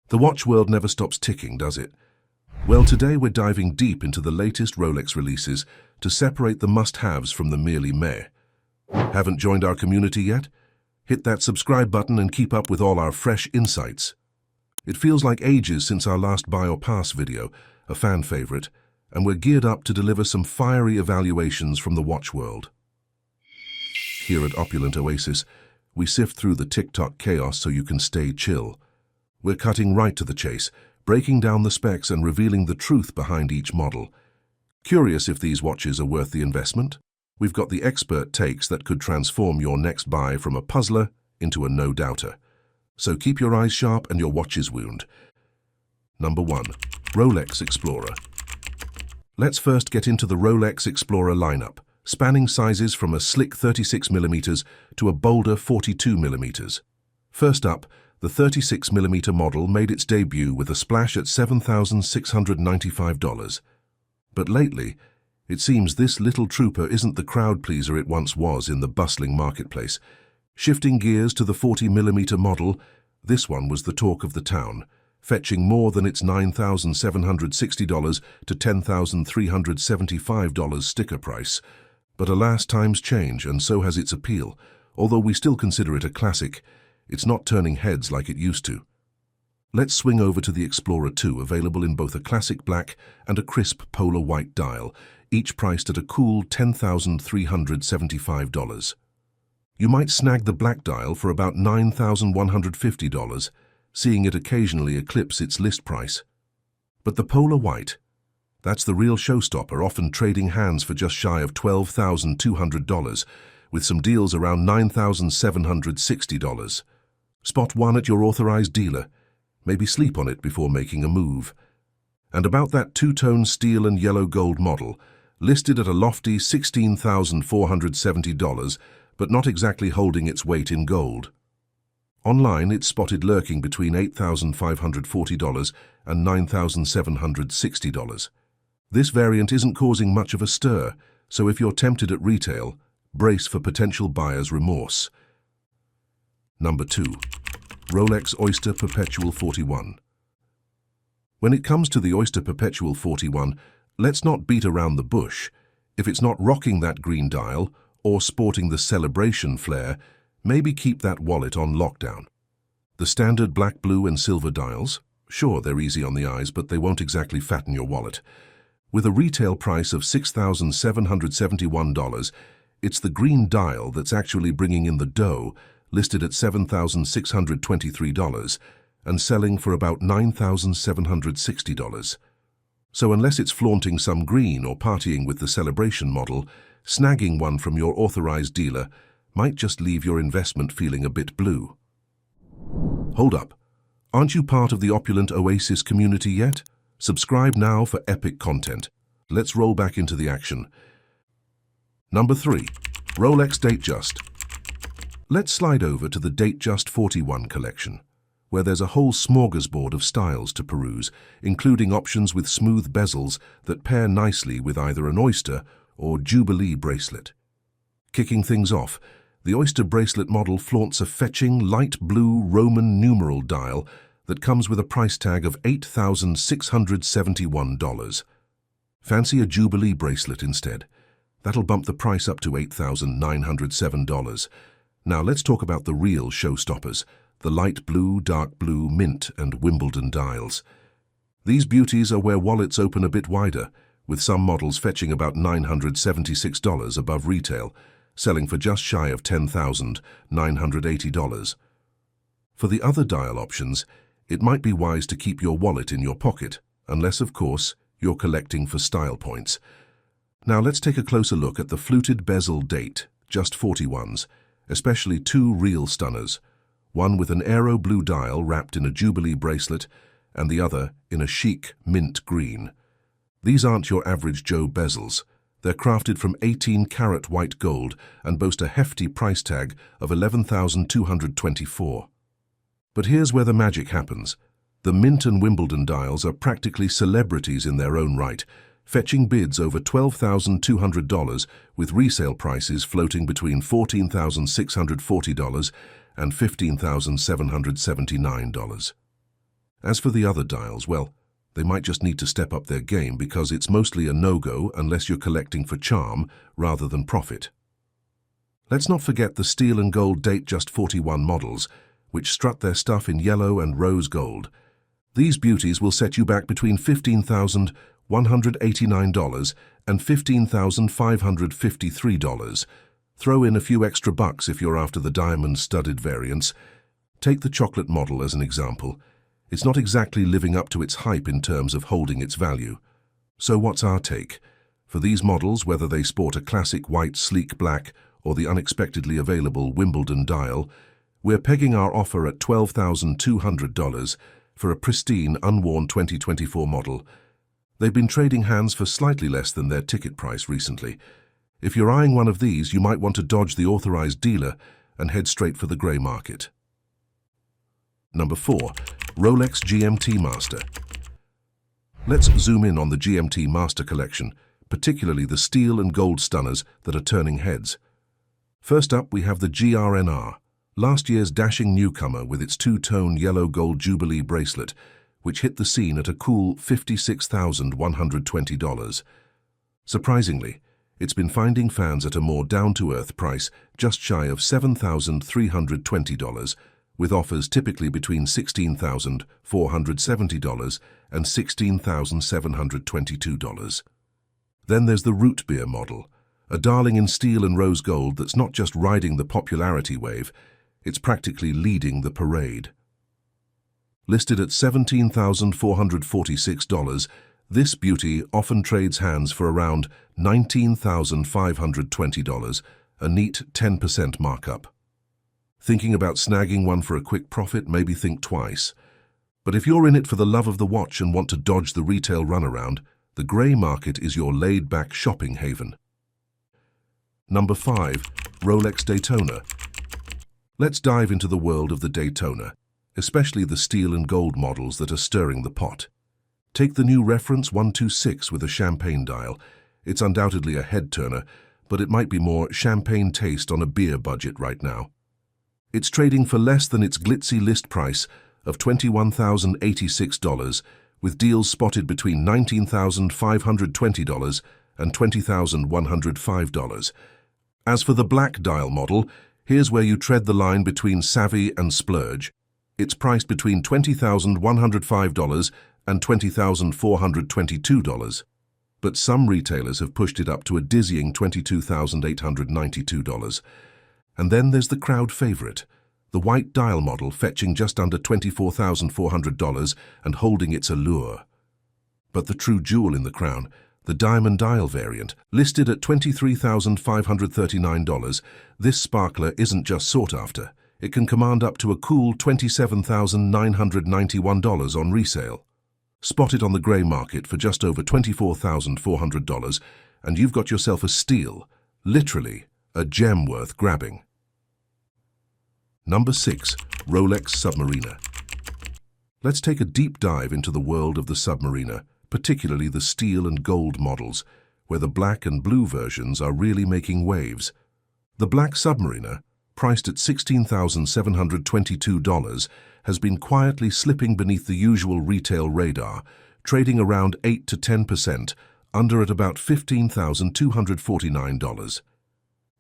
The watch world never stops ticking, does it? Well, today we're diving deep into the latest Rolex releases to separate the must-haves from the merely meh. Haven't joined our community yet? Hit that subscribe button and keep up with all our fresh insights. It feels like ages since our last buy or pass video, a fan favorite, and we're geared up to deliver some fiery evaluations from the watch world. Here at Opulent Oasis, we sift through the TikTok chaos so you can stay chill. We're cutting right to the chase, breaking down the specs and revealing the truth behind each model. Curious if these watches are worth the investment? We've got the expert takes that could transform your next buy from a puzzler into a no-doubter. So keep your eyes sharp and your watches wound. Number 1. Rolex Explorer. Let's first get into the Rolex Explorer lineup, spanning sizes from a slick 36mm to a bolder 42mm. First up, the 36mm model made its debut with a splash at $7,695. But lately, it seems this little trooper isn't the crowd pleaser it once was in the bustling marketplace. Shifting gears to the 40mm model, this one was the talk of the town, fetching more than its $9,760 to $10,375 sticker price. But alas, times change, and so has its appeal. Although we still consider it a classic, it's not turning heads like it used to. Let's swing over to the Explorer 2, available in both a classic black and a crisp polar white dial, each priced at a cool $10,375. You might snag the black dial for about $9,150, seeing it occasionally eclipse its list price. But the polar white, that's the real showstopper, often trading hands for just shy of $12,200, with some deals around $9,760. Spot one at your authorized dealer. Maybe sleep on it before making a move. And about that two-tone steel and yellow gold model, listed at a lofty $16,470, but not exactly holding its weight in gold. Online, it's spotted lurking between $8,540 and $9,760. This variant isn't causing much of a stir, so if you're tempted at retail, brace for potential buyer's remorse. Number 2. Rolex Oyster Perpetual 41. When it comes to the Oyster Perpetual 41, let's not beat around the bush. If it's not rocking that green dial or sporting the celebration flair, maybe keep that wallet on lockdown. The standard black, blue and silver dials, sure, they're easy on the eyes, but they won't exactly fatten your wallet. With a retail price of $6,771, it's the green dial that's actually bringing in the dough, listed at $7,623 and selling for about $9,760. So unless it's flaunting some green or partying with the celebration model, snagging one from your authorized dealer might just leave your investment feeling a bit blue. Hold up. Aren't you part of the Opulent Oasis community yet? Subscribe now for epic content. Let's roll back into the action. Number 3. Rolex Datejust. Let's slide over to the Datejust 41 collection, where there's a whole smorgasbord of styles to peruse, including options with smooth bezels that pair nicely with either an Oyster or Jubilee bracelet. Kicking things off, the Oyster bracelet model flaunts a fetching light blue Roman numeral dial that comes with a price tag of $8,671. Fancy a Jubilee bracelet instead? That'll bump the price up to $8,907. Now let's talk about the real showstoppers, the light blue, dark blue, mint and Wimbledon dials. These beauties are where wallets open a bit wider, with some models fetching about $976 above retail, selling for just shy of $10,980. For the other dial options, it might be wise to keep your wallet in your pocket, unless, of course, you're collecting for style points. Now let's take a closer look at the fluted bezel Datejust 41s, especially two real stunners, one with an aero blue dial wrapped in a Jubilee bracelet and the other in a chic mint green. These aren't your average Joe bezels. They're crafted from 18-karat white gold and boast a hefty price tag of $11,224. But here's where the magic happens. The mint and Wimbledon dials are practically celebrities in their own right, fetching bids over $12,200 with resale prices floating between $14,640 and $15,779. As for the other dials, well, they might just need to step up their game because it's mostly a no-go unless you're collecting for charm rather than profit. Let's not forget the steel and gold Datejust 41 models, which strut their stuff in yellow and rose gold. These beauties will set you back between $15,189 and $15,553. Throw in a few extra bucks if you're after the diamond-studded variants. Take the chocolate model as an example. It's not exactly living up to its hype in terms of holding its value. So what's our take? For these models, whether they sport a classic white sleek black or the unexpectedly available Wimbledon dial, we're pegging our offer at $12,200 for a pristine, unworn 2024 model. They've been trading hands for slightly less than their ticket price recently. If you're eyeing one of these, you might want to dodge the authorized dealer and head straight for the grey market. Number 4. Rolex GMT-Master. Let's zoom in on the GMT-Master collection, particularly the steel and gold stunners that are turning heads. First up, we have the GRNR, last year's dashing newcomer with its two-tone yellow-gold Jubilee bracelet, which hit the scene at a cool $56,120. Surprisingly, it's been finding fans at a more down-to-earth price just shy of $7,320, with offers typically between $16,470 and $16,722. Then there's the root beer model, a darling in steel and rose gold that's not just riding the popularity wave, it's practically leading the parade. Listed at $17,446, this beauty often trades hands for around $19,520, a neat 10% markup. Thinking about snagging one for a quick profit, maybe think twice. But if you're in it for the love of the watch and want to dodge the retail runaround, the grey market is your laid-back shopping haven. Number 5. Rolex Daytona. Let's dive into the world of the Daytona, especially the steel and gold models that are stirring the pot. Take the new reference 126 with a champagne dial. It's undoubtedly a head-turner, but it might be more champagne taste on a beer budget right now. It's trading for less than its glitzy list price of $21,086, with deals spotted between $19,520 and $20,105. As for the black dial model, here's where you tread the line between savvy and splurge. It's priced between $20,105 and $20,422. But some retailers have pushed it up to a dizzying $22,892. And then there's the crowd favorite, the white dial model fetching just under $24,400 and holding its allure. But the true jewel in the crown, the diamond dial variant, listed at $23,539, this sparkler isn't just sought after. It can command up to a cool $27,991 on resale. Spotted on the grey market for just over $24,400, and you've got yourself a steal, literally a gem worth grabbing. Number 6. Rolex Submariner. Let's take a deep dive into the world of the Submariner, particularly the steel and gold models, where the black and blue versions are really making waves. The black Submariner, priced at $16,722, has been quietly slipping beneath the usual retail radar, trading around 8 to 10%, under at about $15,249.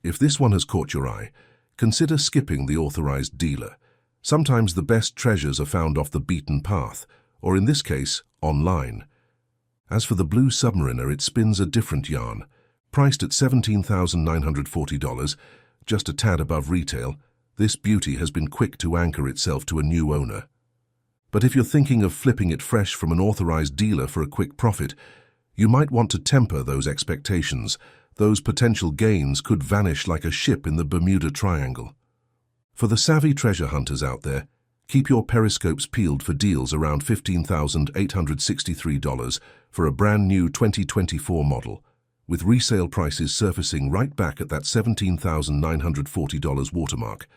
If this one has caught your eye, consider skipping the authorized dealer. Sometimes the best treasures are found off the beaten path, or in this case, online. As for the blue Submariner, it spins a different yarn. Priced at $17,940, just a tad above retail, this beauty has been quick to anchor itself to a new owner. But if you're thinking of flipping it fresh from an authorized dealer for a quick profit, you might want to temper those expectations. Those potential gains could vanish like a ship in the Bermuda Triangle. For the savvy treasure hunters out there, keep your periscopes peeled for deals around $15,863 for a brand new 2024 model, with resale prices surfacing right back at that $17,940 watermark.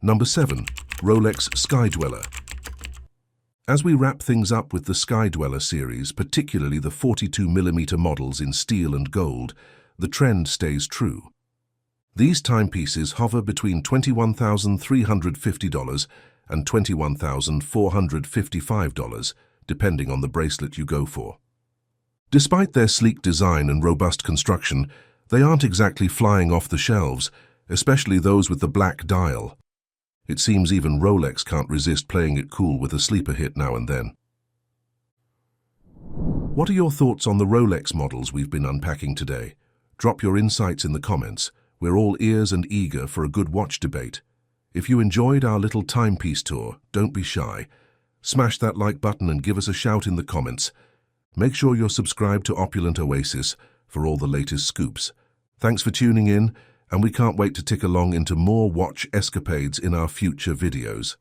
Number 7. Rolex Skydweller. As we wrap things up with the Skydweller series, particularly the 42mm models in steel and gold, the trend stays true. These timepieces hover between $21,350 and $21,455, depending on the bracelet you go for. Despite their sleek design and robust construction, they aren't exactly flying off the shelves, especially those with the black dial. It seems even Rolex can't resist playing it cool with a sleeper hit now and then. What are your thoughts on the Rolex models we've been unpacking today? Drop your insights in the comments. We're all ears and eager for a good watch debate. If you enjoyed our little timepiece tour, don't be shy. Smash that like button and give us a shout in the comments. Make sure you're subscribed to Opulent Oasis for all the latest scoops. Thanks for tuning in, and we can't wait to tick along into more watch escapades in our future videos.